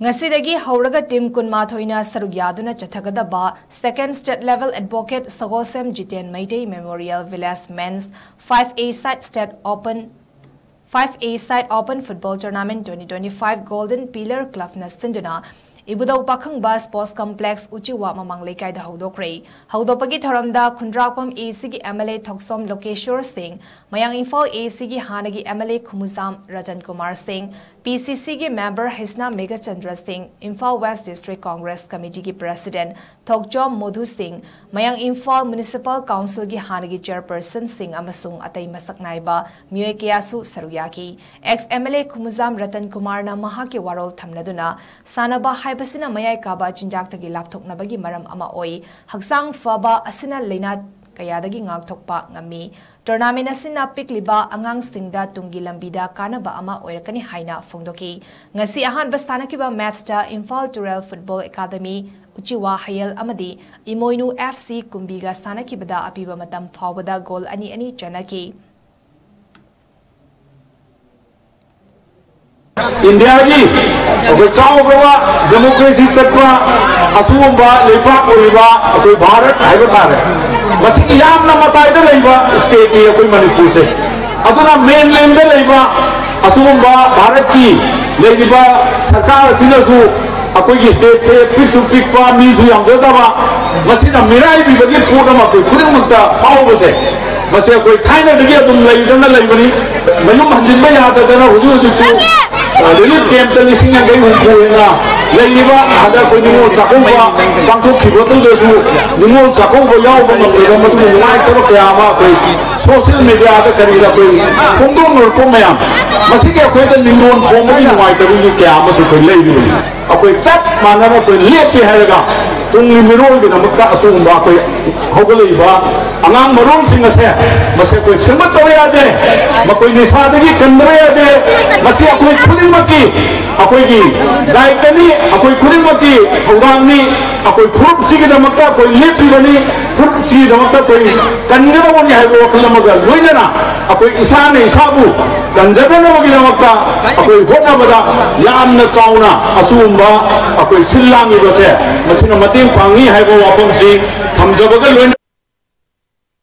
Ngasidagi hauraga team kunmathoina saruk yaduna chathagada second state level advocate Sagosem Jiten Maitei Memorial Village Men's 5A side open football tournament 2025 Golden Pillar Club na sinduna Ibudau Pakhangba Sports Complex Uchiwa Mamang Lekai da Haudokre. Haudopagi Tharamda Kundrakpam ACG MLA Thoksom Lokeshwar Singh, Mayang Imphal ACG Hanagi MLA Khumuzam Rajan Kumar Singh, PCC member Hisna Mega Chandra Singh, Imphal West District Congress Committee President Thokjom Modhu Singh, Mayang Imphal Municipal Council gi Hanagi Chairperson Singh amasung Atay Masaknaiba, Mue Kiyasu Saruyaki, ex-MLA Khumuzam Ratan Kumar na mahaki warol thamnaduna, Sanaba Basina Mayai Kaba Chinjak Tagi Laptok Nabagi Maram Ama Oi, Hagsang Faba Asina Lena Kayadagi Ngaktok Ngami, Tournament Asina Pikliba Angang Singda Tungi Lambida Kanaba Ama Oirakani Haina Fungdoki, Ngasi Ahan Bastanakiba Matchta Imphal Turel Football Academy, Uchiwa Hayel Amadi, Imoinu FC Kumbiga Sanakibada Apiba Matam Pawada Goal Ani Janaki. India ji, अगर चाहो बवा democracy सत्वा असुम्बा लेपा कोईबा अगर भारत है बता रहे, बस याम ना मताई दे लेबा state ये कोई मणिपुर से, अदुना मेन लैंड दे लेबा असुम्बा भारत की लेबा सरकार सिलसु अकोई की स्टेट से पिक पा मीजु यंगदा बा, बस इना मेरा ही भी बगी पूरा मा कोई पूरे मुद्दा पाओ बसे, बस ये कोई थाईने दे तुम लेइदना लेबनी, मनुम हंजिन में याद है ना हुजूर जिसु Relief camp tadi sini yang kami hubungi lagi ba ada kau nimul cakung ba bangku kibotul desu nimul cakung ba yau ba mereka matu nimai terus kiama kau social media ada kerja kau kuntung nurko mayam masih kau itu nimul komedi nimai terus ni kiama sukai lagi ni apa cat mana kau lihat di harga tung nimul di nama tak asung ba kau hogelai ba angang marun singa saya masih kau semut tahu ada makoi nisa lagi kendra ada masih kau maki aku ini baik ni aku kuring maki orang ni aku grup sih kita makta aku lihat ni grup sih kita makta aku kandidat pun ni aku kalau magal luar na aku isan isabu dan jaga nama kita makta aku hoka benda yang na cauna asumba aku silang itu saya masih nama tim pangi aku apa sih ham jaga luar